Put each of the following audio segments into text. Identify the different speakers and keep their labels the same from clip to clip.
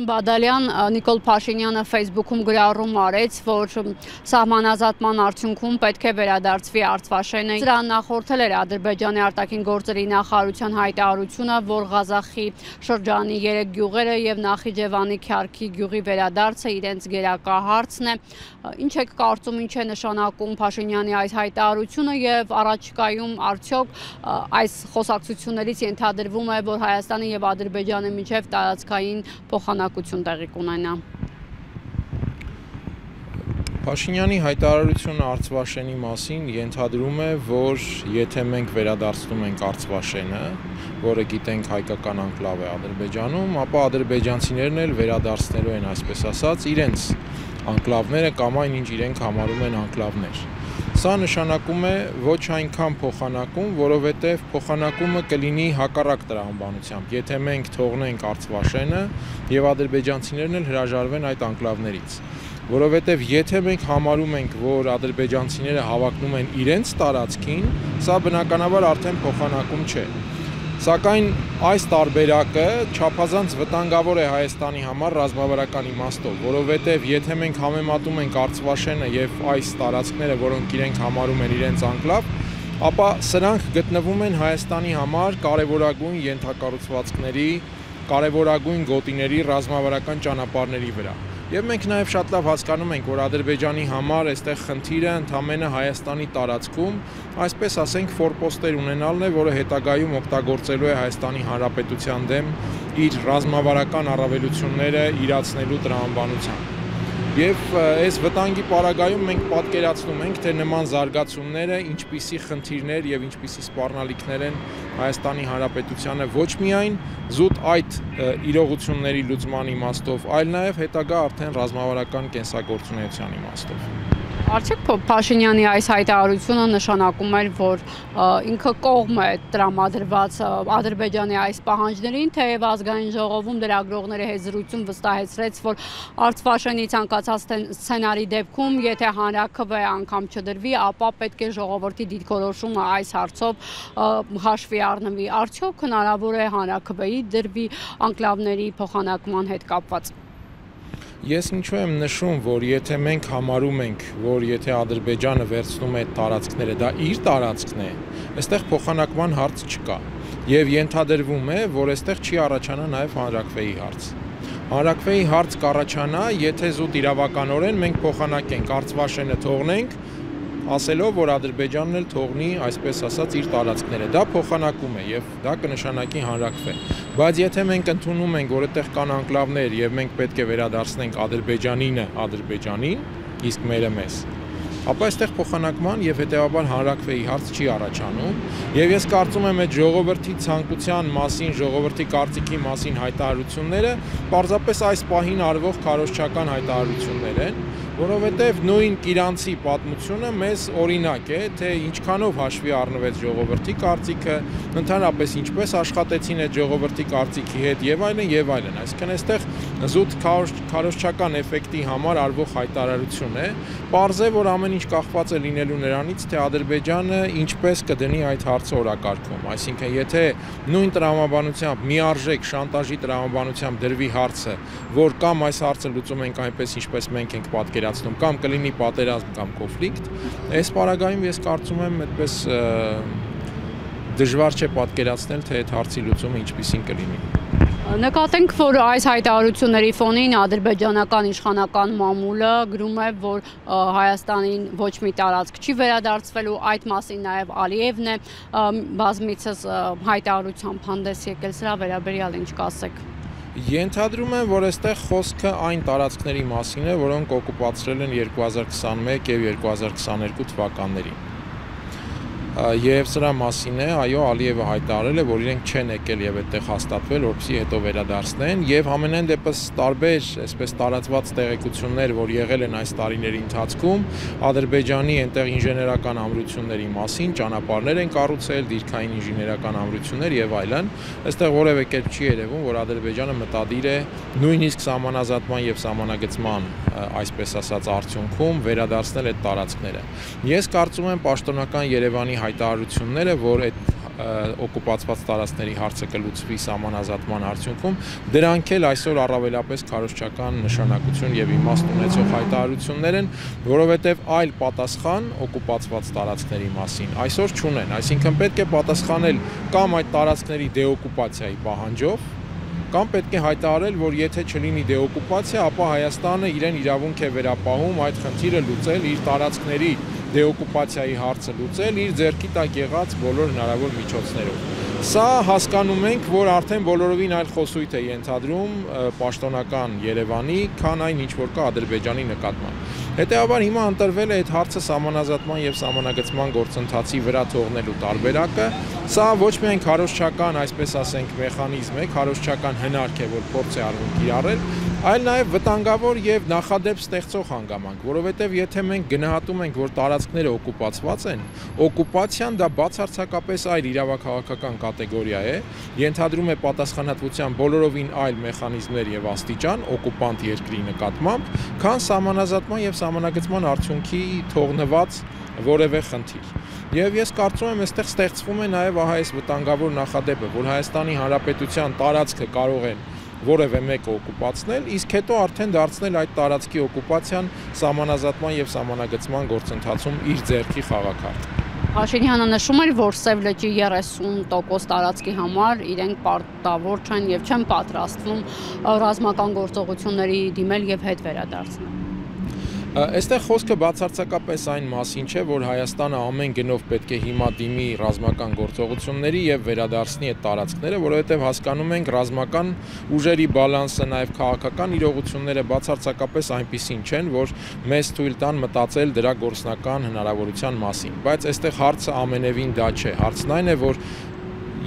Speaker 1: Բադալյան Նիկոլ Փաշինյանը Facebook-ում գրառում արեց, որ սահմանազատման արդյունքում պետք է վերադարձվի Արցվաշենը։ Դրան նախորդել էր Ադրբեջանի արտաքին գործերի նախարարության հայտարարությունը, որ Ղազախի շրջանի 3 գյուղերը եւ Նախիջևանի Քյարքի գյուղի վերադարձը իրենց գերակա հարցն է։ Ինչ եք կարծում, ինչ է նշանակում Փաշինյանի այս հայտարարությունը եւ առաջիկայում արդյոք այս խոսակցություններից ենթադրվում է, որ Հայաստանի եւ Ադրբեջանի միջև տարածքային փոխանակություն տեղի կունենա։
Speaker 2: Փաշինյանի հայտարարությունը Արցվաշենի մասին ենթադրում է, որ եթե մենք վերադարձնում ենք Արցվաշենը, որը գիտենք հայկական անկլավ է Ադրբեջանում, ապա ադրբեջանցիներն էլ վերադարձնելու են, այսպես ասած, իրենց անկլավները կամ այն ինչ իրենք համարում են անկլավներ։ Սա նշանակում է ոչ այնքան փոխանակում, որովհետև փոխանակումը կլինի հակառակ տրամաբանությամբ, եթե մենք թողնենք Արցվաշենը եւ ադրբեջանցիներն էլ հրաժարվեն այդ անկլավներից։ Որովհետև եթե մենք համարում ենք, որ ադրբեջանցիները հավակնում են իրենց տարածքին, սա բնականաբար արդեն փոխանակում չէ։ Սակայն այս տարբերակը չափազանց վտանգավոր է Հայաստանի համար ռազմավարական իմաստով, որովհետև եթե մենք համեմատում ենք Արցվաշենը եւ այս տարածքները, որոնք իրենք համարում են իրենց անկլավ, ապա սրանք գտնվում են Հայաստանի համար կարևորագույն ենթակառուցվածքների, կարևորագույն գոտիների ռազմավարական ճանապարհների վրա։ Եվ մենք նաև շատ լավ հասկանում ենք, որ Ադրբեջանի համար այստեղ խնդիրը ընդամենը Հայաստանի տարածքում, այսպես ասենք, ֆորպոստեր ունենալն է, որը հետագայում օգտագործելու է Հայաստանի Հանրապետության դեմ իր ռազմավարական առավելությունները իրացնելու տրամաբանությամբ։ Եվ այս վտանգի պարագայում մենք պատկերացնում ենք, թե նման զարգացումները ինչպիսի խնդիրներ եւ ինչպիսի սպառնալիքներ են Հայաստանի Հանրապետությանը ոչ միայն զուտ այդ իրողությունների լուծման իմաստով, այլ նաեւ հետագա արդեն ռազմավարական կենսագործունեության իմաստով։
Speaker 1: Արդյոք Փաշինյանի այս հայտարարությունը նշանակում է, որ ինքը կողմ է տրամադրված Ադրբեջանի այս պահանջներին, թեև ազգային ժողովում լրագրողների հետ զրույցում վստահեցրեց, որ Արցվաշենի ցանկացած սցենարի դեպքում, եթե հանրաքվե անգամ չդրվի, ապա պետք է ժողովրդի դիրքորոշումը այս հարցով հաշվի առնվի։ Արդյոք հնարավոր է հանրաքվեի դրվի անկլավների փոխանակման հետ կապված։
Speaker 2: Ես ինչու եմ նշում, որ եթե մենք համարում ենք, որ եթե Ադրբեջանը վերցնում է այդ տարածքները, դա իր տարածքն է, այստեղ փոխանակման հարց չկա։ Եվ ենթադրվում է, որ այստեղ չի առաջանա նաև հանրաքվեի հարց։ Հանրաքվեի հարց կառաջանա, եթե զուտ իրավականորեն մենք փոխանակենք, Արցվաշենը թողնենք, ասելով, որ Ադրբեջանն էլ թողնի, այսպես ասած, իր տարածքները։ Դա փոխանակում է եւ դա կնշանակի հանրաքվե։ Բայց եթե մենք ընդունում ենք, որ այդտեղ կան անկլավներ եւ մենք պետք է վերադարձնենք Ադրբեջանինը Ադրբեջանին, իսկ մերը մեզ, ապա այստեղ փոխանակման եւ հետեւաբար հանրաքվեի հարց չի առաջանում եւ ես կարծում եմ այդ ժողովրդի ցանկության մասին, ժողովրդի կարծիքի մասին հայտարարությունները պարզապես այս պահին արվող քարոզչական հայտարարություններ են, որովհետև նույն Կիրանցի պատմությունը մեզ օրինակ է, թե ինչքանով հաշվի առնվեց ժողովրդի կարծիքը, ընդհանրապես ինչպես աշխատեցին այդ ժողովրդի կարծիքի հետ եւ այլն եւ այլն։ Այսինքն այստեղ զուտ քարոզչական էֆեկտի համար արվող հայտարարություն է, պարզ է, որ ամեն ինչ կախված է լինելու նրանից, թե Ադրբեջանը ինչպես կդնի այդ հարցը օրակարգում։ Այսինքն եթե նույն տրամաբանությամբ, միարժեք շանտաժի տրամաբանությամբ դրվի հարցը, որ կամ այս հարցը լուծում ենք այնպես, ինչպես մենք ենք պատկերացնում, կամ կլինի պատերազմ կամ կոնֆլիկտ, այս պարագայում ես կարծում եմ այդպես դժվար չէ պատկերացնել, թե այդ հարցի լուծումը ինչպիսին կլինի։
Speaker 1: Նկատենք, որ այս հայտարարությունների ֆոնին ադրբեջանական իշխանական մամուլը գրում է, որ Հայաստանին ոչ մի տարածք չի վերադարձվելու, այդ մասին նաև Ալիևն է բազմիցս հայտարարությամբ հանդես եկել, սրա վերաբերյալ ինչ կասեք։
Speaker 2: Ենթադրում եմ, որ այստեղ խոսքը այն տարածքների մասին է, որոնք օկուպացրել են 2021 եւ 2022 թվականներին։ Եվ սրա մասին է, այո, Ալիևը հայտարարել է, որ իրենք չեն եկել եւ այդտեղ հաստատվել, որպեսզի հետո վերադարձնեն, եւ ամենայն դեպս տարբեր, այսպես տարածված տեղեկություններ, որ եղել են այս տարիների ընթացքում, Ադրբեջանի այնտեղ ինժեներական ամրությունների մասին, ճանապարհներ են կառուցել, դիրքային ինժեներական ամրություններ եւ այլն, այստեղ որևէ կերպ չի երևում, որ Ադրբեջանը մտադիր է նույնիսկ սահմանազատման եւ սահմանագծման, այսպես ասած, արդյունքում վերադարձնել այդ տարածքները։ Ես կարծում եմ պաշտոնական Երևանի հայտարարությունները, որ այդ օկուպացված տարածքների հարցը կլուծվի սահմանազատման արդյունքում, դրանք էլ այսօր առավելապես քարոզչական նշանակություն եւ իմաստ ունեցող հայտարարություններ են, որովհետեւ այլ պատասխան օկուպացված տարածքների մասին այսօր չունեն, այսինքն պետք է պատասխանել կամ այդ տարածքների դեօկուպացիայի պահանջով, կամ պետք է հայտարարել, որ եթե չլինի դեօկուպացիա, ապա Հայաստանը իրեն իրավունք է վերապահում այդ խնդիրը լուծել, իր տարածքների դեօկուպացիայի հարցը լուծել, իր ձեռքի տակ եղած բոլոր հնարավոր միջոցներով։ Սա հասկանում ենք, որ արդեն բոլորովին այլ խոսույթ է ենթադրում պաշտոնական Երևանի, քան այն ինչ որ կա Ադրբեջանի նկատմամբ։ Հետևաբար հիմա ընտրվել է այդ հարցը սահմանազատման եւ սահմանագծման գործընթացի վրա թողնելու տարբերակը։ Սա ոչ միայն քարոզչական, այսպես ասենք, մեխանիզմ է, քարոզչական հնարք է, որ փորձ է արվում կիրառել, այլ նաեւ վտանգավոր եւ նախադեպ ստեղծող հանգամանք, որովհետեւ եթե մենք գնահատում ենք, որ տարածքները օկուպացված են, օկուպացիան դա բացարձակապես այլ իրավաքաղաքական կատեգորիա է, ենթադրում է պատասխանատվության բոլորովին այլ մեխանիզմներ եւ աստիճան օկուպանտ երկրի նկատմամբ, քան սահմանազատման եւ սահմանագծման արդյունքի թողնված որևէ խնդիր։ Եվ ես կարծում եմ, այստեղ ստեղծվում է նաեւ ահա այս վտանգավոր նախադեպը, որ Հայաստանի Հանրապետության տարածքը կարող են որևէ մեկը օկուպացնել, իսկ հետո արդեն դարձնել այդ տարածքի օկուպացիան սահմանազատման եւ սահմանագծման գործընթացում իր ձեռքի խաղաքարտ։
Speaker 1: Փաշինյանը նշում էր, որ Սև լճի 30% տարածքի համար իրենք պարտավոր չեն եւ չեն պատրաստվում ռազմական գործողությունների դիմել եւ հետ վերադարձնել։
Speaker 2: Այստեղ խոսքը բացարձակապես այն մասին չէ, որ Հայաստանը ամեն գնով պետք է հիմա դիմի ռազմական գործողությունների եւ վերադարձնի այդ տարածքները, որովհետեւ հասկանում ենք ռազմական ուժերի բալանսը, նաեւ քաղաքական իրողությունները բացարձակապես այնպիսին չեն, որ մեզ թույլ տան մտածել դրա գործնական հնարավորության մասին։ Բայց այստեղ հարցը ամենևին դա չէ։ Հարցն այն է, որ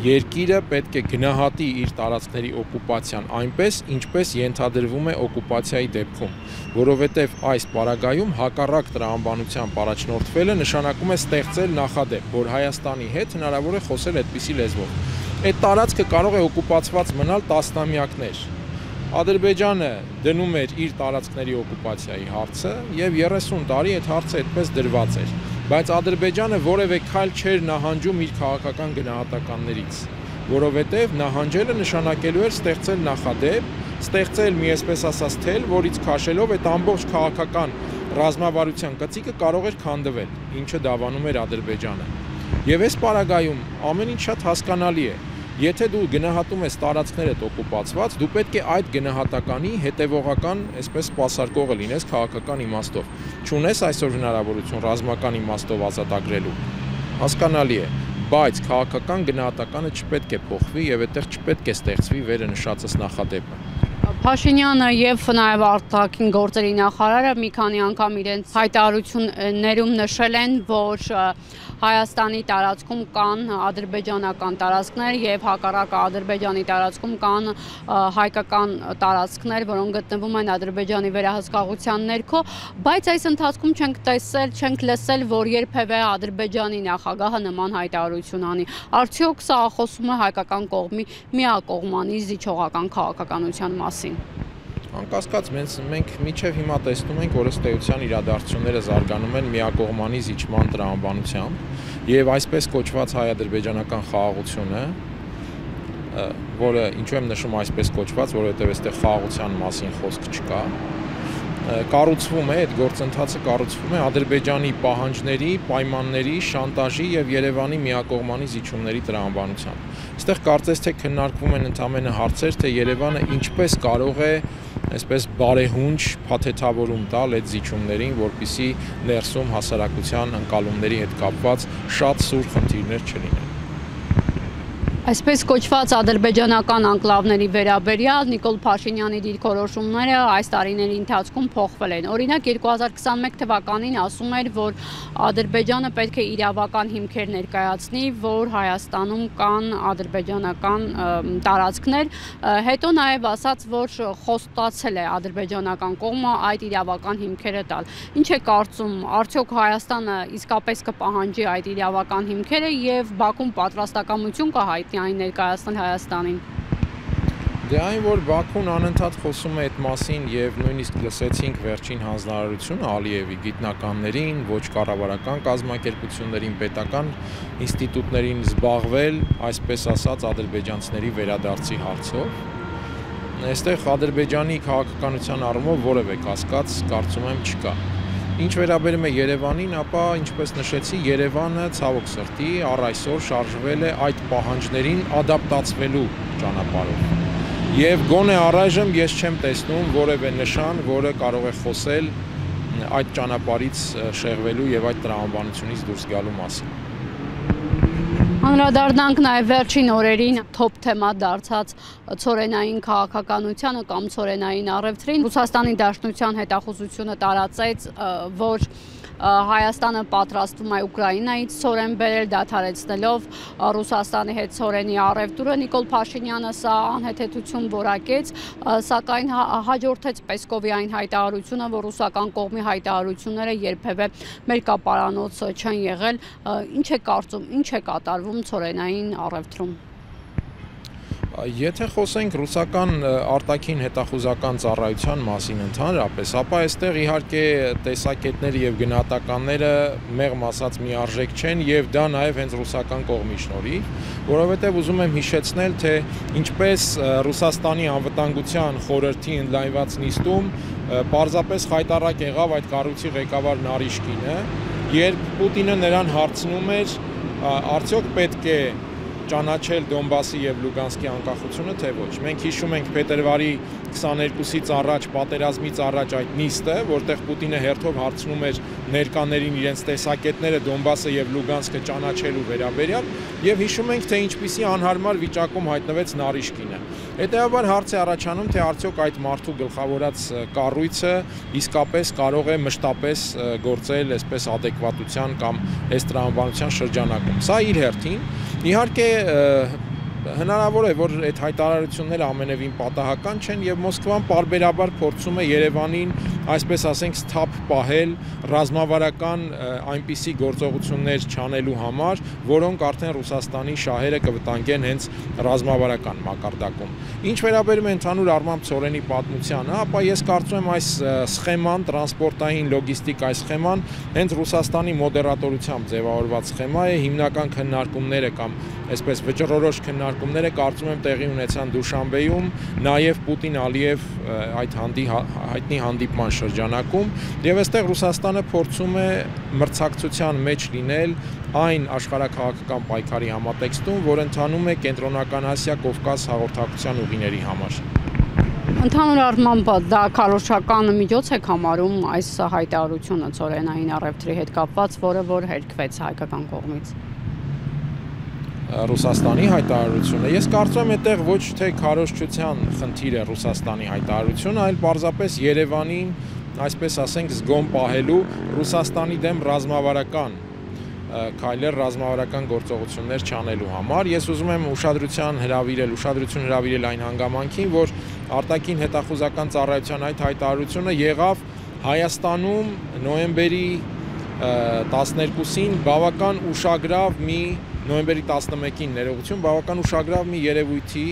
Speaker 2: երկիրը պետք է գնահատի իր տարածքների օկուպացիան այնպես, ինչպես ենթադրվում է օկուպացիայի դեպքում, որովհետև այս պարագայում հակառակ տրամաբանությամբ առաջնորդվելը նշանակում է ստեղծել նախադեպ, որ Հայաստանի հետ հնարավոր է խոսել այդպիսի լեզվով։ Այդ տարածքը կարող է օկուպացված մնալ տասնամյակներ։ Ադրբեջանը դնում էր իր տարածքների օկուպացիայի հարցը եւ 30 տարի այդ հարցը այդպես դրված էր, բայց Ադրբեջանը որևէ քայլ չէր նահանջում իր քաղաքական գնահատականներից, որովհետեւ նահանջելը նշանակելու էր ստեղծել նախադեպ, ստեղծել մի այսպես ասած թել, որից քաշելով այդ ամբողջ քաղաքական ռազմավարության գծիկը կարող էր քանդվել, ինչը դավանում էր Ադրբեջանը։ Եվ այս պարագայում ամեն ինչ շատ հասկանալի է։ Եթե դու գնահատում ես տարածքներդ օկուպացված, դու պետք է այդ գնահատականի հետևողական, այսպես սպասարկողը լինես քաղաքական իմաստով։ Չունես այսօր հնարավորություն ռազմական իմաստով ազատագրելու։ Հասկանալի է, բայց քաղաքական գնահատականը չպետք է փոխվի եւ այդտեղ չպետք է ստեղծվի վերը նշածս նախադեպը։
Speaker 1: Փաշինյանը եւ նաեւ արտաքին գործերի նախարարը մի քանի անգամ իրենց հայտարարություններում նշել են, որ Հայաստանի տարածքում կան ադրբեջանական տարածքներ եւ հակառակը Ադրբեջանի տարածքում կան հայկական տարածքներ, որոնք գտնվում են Ադրբեջանի վերահսկողության ներքո, բայց այս ընթացքում չենք տեսել, չենք լսել, որ երբևէ Ադրբեջանի նախագահը նման հայտարարություն անի։ Արդյոք սա խոսում է հայկական կողմի միակողմանի զիջողական քաղաքականության մասին։
Speaker 2: Անկասկած մենք մինչև հիմա տեսնում ենք, որ ըստ էության իրադարձությունները զարգանում են միակողմանի զիջման տրամաբանությամբ եւ այսպես կոչված հայ-ադրբեջանական խաղաղությունը, որը ինչու եմ նշում այսպես կոչված, որովհետեւ այստեղ խաղաղության մասին խոսք չկա, կառուցվում է, այդ գործընթացը կառուցվում է Ադրբեջանի պահանջների, պայմանների, շանտաժի եւ Երևանի միակողմանի զիջումների տրամաբանությամբ։ Այստեղ կարծես թե քննարկվում են ընդամենը հարցեր, թե Երևանը ինչպես կարող է այսպես բարեհունչ փաթեթավորում տալ այդ զիջումներին, որպեսզի ներսում հասարակության ընկալումների հետ կապված շատ սուր խնդիրներ չլինեն։
Speaker 1: Այսպես կոչված ադրբեջանական անկլավների վերաբերյալ Նիկոլ Փաշինյանի դիրքորոշումները այս տարիների ընթացքում փոխվել են։ Օրինակ 2021 թվականին ասում էր, որ Ադրբեջանը պետք է իրավական հիմքեր ներկայացնի, որ Հայաստանում կան ադրբեջանական տարածքներ, հետո նաև ասաց, որ խոստացել է ադրբեջանական կողմը այդ իրավական հիմքերը տալ։ Ինչ է կարծում, արդյոք Հայաստանը իսկապես կպահանջի այդ իրավական հիմքերը եւ Բաքուն պատրաստակամություն կհայտնի այն ներկայացնել Հայաստանին։
Speaker 2: Դե այն, որ Բաքուն անընդհատ խոսում է այդ մասին եւ նույնիսկ լսեցինք վերջին հանձնարարությունը Ալիևի գիտնականներին, ոչ կառավարական կազմակերպություններին, պետական ինստիտուտներին զբաղվել, այսպես ասած, ադրբեջանցիների վերադարձի հարցով։ Այստեղ Ադրբեջանի քաղաքականության առումով որևէ կասկած կարծում եմ չկա։ Ինչ վերաբերում է Երևանին, ապա ինչպես նշեցի, Երևանը ցավոք սրտի առ այսօր շարժվել է այդ պահանջներին ադապտացվելու ճանապարհով։ Եվ գոնե առայժմ ես չեմ տեսնում որևէ նշան, որը կարող է խոսել այդ ճանապարհից շեղվելու եւ այդ տրամաբանությունից դուրս գալու մասին։
Speaker 1: Անդրադառնանք նաև վերջին օրերին թոփ թեմա դարձած ցորենային քաղաքականությանը կամ ցորենային առևտրին։ Ռուսաստանի Դաշնության հետախուզությունը տարածեց, որ Հայաստանը պատրաստվում է Ուկրաինայից ցորեն բերել, դադարեցնելով Ռուսաստանի հետ ցորենի առևտուրը։ Նիկոլ Փաշինյանը սա անհեթեթություն որակեց, սակայն հաջորդեց Պեսկովի այն հայտարարությունը, որ ռուսական կողմի հայտարարությունները երբևէ մեր կապարանոց չեն եղել։ Ինչ է կարծում, ինչ է կատարվում ցորենային առևտրում։
Speaker 2: Եթե խոսենք ռուսական արտաքին հետախուզական ծառայության մասին ընդհանրապես, ապա այստեղ իհարկե տեսակետները եւ գնահատականները մեղմ ասած միարժեք չեն եւ դա նաեւ հենց ռուսական կողմի շնորհիվ, որովհետեւ ուզում եմ հիշեցնել, թե ինչպես Ռուսաստանի անվտանգության խորհրդի ընդլայնված նիստում պարզապես խայտառակ եղավ այդ կառույցի ղեկավար Նարիշկինը, երբ Պուտինը նրան հարցնում էր, արդյոք պետք է ճանաչել Դոնբասի եւ Լուգանսկի անկախությունը, թե ոչ։ Մենք հիշում ենք փետրվարի 22-ից առաջ, պատերազմից առաջ այդ նիստը, որտեղ Պուտինը հերթով հարցնում էր ներկաներին իրենց տեսակետները Դոնբասը եւ Լուգանսկը ճանաչելու վերաբերյալ, եւ հիշում ենք, թե ինչպիսի անհարմար վիճակում հայտնվեց Նարիշկինը։ Հետեւաբար հարց է առաջանում, թե արդյոք այդ մարդու գլխավորած կառույցը իսկապես կարող է մշտապես գործել այսպես ադեկվատության կամ այս տրամաբանության շրջանակում։ Սա իր հերթին իհարկե հնարավոր է, որ այդ հայտարարությունները ամենևին պատահական չեն եւ Մոսկվան պարբերաբար փորձում է Երևանին, այսպես ասենք, սթափ պահել ռազմավարական այնպիսի գործողություններ չանելու համար, որոնք արդեն Ռուսաստանի շահերը կվտանգեն հենց ռազմավարական մակարդակում։ Ինչ վերաբերում է ընդհանուր առմամբ ցորենի պատմությանը, ապա ես կարծում եմ այս սխեման, տրանսպորտային լոգիստիկ այս սխեման հենց Ռուսաստանի մոդերատորությամբ ձևավորված սխեմա է, հիմնական քննարկումները կամ այսպես վճռորոշ քննարկումները կարծում եմ տեղի ունեցան Դուշանբեում, նաև Պուտին-Ալիև այդ հայտնի հանդիպման շրջանակում, եւ այստեղ Ռուսաստանը փորձում է մրցակցության մեջ լինել այն աշխարհաքաղաքական պայքարի համատեքստում, որ ընթանում է Կենտրոնական Ասիա, Կովկաս հաղորդակցության ուղիների համար։
Speaker 1: Ընդհանուր առմամբ դա քարոզչական միջոց է համարում այս հայտարարությունը ցորենային առևտրի հետ կապված, որը որ հերքվեց հայկական կողմից։
Speaker 2: Ռուսաստանի հայտարարությունը։ Ես կարծում եմ, այդտեղ ոչ թե քարոզչության խնդիր է Ռուսաստանի հայտարարությունը, այլ պարզապես Երևանին, այսպես ասենք, զգոմ պահելու Ռուսաստանի դեմ ռազմավարական քայլեր, ռազմավարական գործողություններ չանելու համար։ Ես ուզում եմ ուշադրություն հրավիրել այն հանգամանքին, որ արտաքին հետախուզական ծառայության այդ հայտարարությունը եղավ Հայաստանում նոյեմբերի 12-ին բավական ուշագրավ մի նոյեմբերի 11-ին ներողություն, բավական ուշագրավ մի երևույթի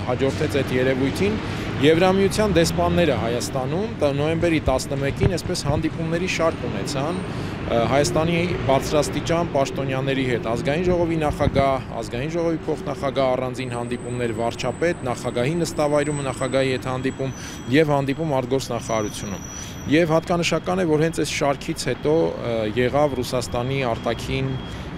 Speaker 2: հաջորդեց այդ երևույթին Եվրամիության դեսպանները Հայաստանում նոյեմբերի 11-ին այսպես հանդիպումների շարք ունեցան Հայաստանի բարձրաստիճան պաշտոնյաների հետ, ազգային ժողովի նախագահ, ազգային ժողովի փոխնախագահ, առանձին հանդիպումներ վարչապետ, նախագահի նստավայրումը, նախագահի հետ հանդիպում եւ հանդիպում արտգործնախարարությունում։ Եվ հատկանշական է, որ հենց այս շարքից հետո եղավ Ռուսաստանի արտաքին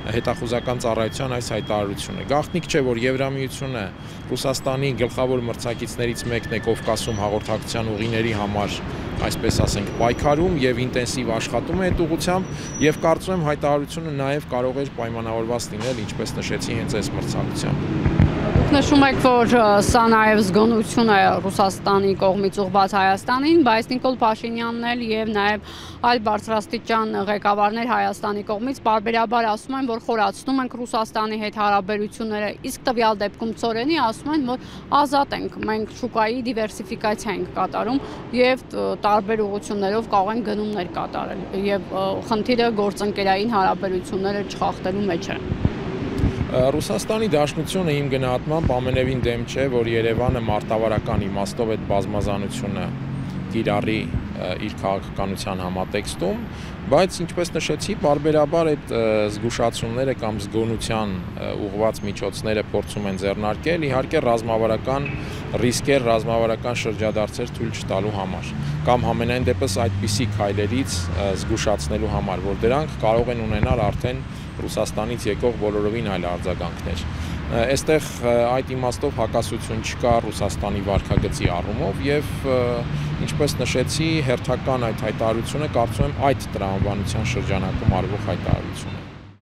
Speaker 2: հետախուզական ծառայության այս հայտարարությունը։ Գաղտնիք չէ, որ Եվրամիությունը Ռուսաստանի գլխավոր մրցակիցներից մեկն է Կովկասում հաղորդակցության ուղիների համար, այսպես ասենք, պայքարում եւ ինտենսիվ աշխատում է այդ ուղղությամբ եւ կարծում եմ հայտարարությունը նաեւ կարող էր պայմանավորված լինել, ինչպես նշեցի, հենց այս մրցակցությամբ։
Speaker 1: Նշում եք, որ սա նաև զգոնություն է Ռուսաստանի կողմից ուղղված Հայաստանին, բայց Նիկոլ Փաշինյանն էլ եւ նաև այլ բարձրաստիճան ղեկավարներ Հայաստանի կողմից բարբերաբար ասում են, որ խորացնում ենք Ռուսաստանի հետ հարաբերությունները, իսկ տվյալ դեպքում ցորենի ասում են, որ ազատ ենք, մենք շուկայի դիվերսիֆիկացիա ենք կատարում եւ տարբեր ուղղություններով կարող են գնումներ կատարել եւ խնդիրը գործընկերային հարաբերությունները չխախտելու մեջ է։
Speaker 2: Ռուսաստանի Դաշնությունը իմ գնահատմամբ ամենևին դեմ չէ, որ Երևանը մարտավարական իմաստով այդ բազմազանությունը կիրառի իր քաղաքականության համատեքստում, բայց ինչպես նշեցի, բարբերաբար այդ զգուշացումները կամ զգոնության ուղղված միջոցները փորձում են ձեռնարկել, իհարկե ռազմավարական ռիսկեր, ռազմավարական շրջադարձեր թույլ չտալու համար, կամ համենայն դեպս այդպիսի քայլերից զգուշացնելու համար, որ դրանք կարող են ունենալ արդեն Ռուսաստանից եկող բոլորովին այլ արձագանքներ։ Այստեղ այդ իմաստով հակասություն չկա Ռուսաստանի վարքագծի առումով եւ ինչպես նշեցի, հերթական այդ հայտարարությունը կարծում եմ այդ տրամաբանության շրջանակում արվող հայտարարություն է։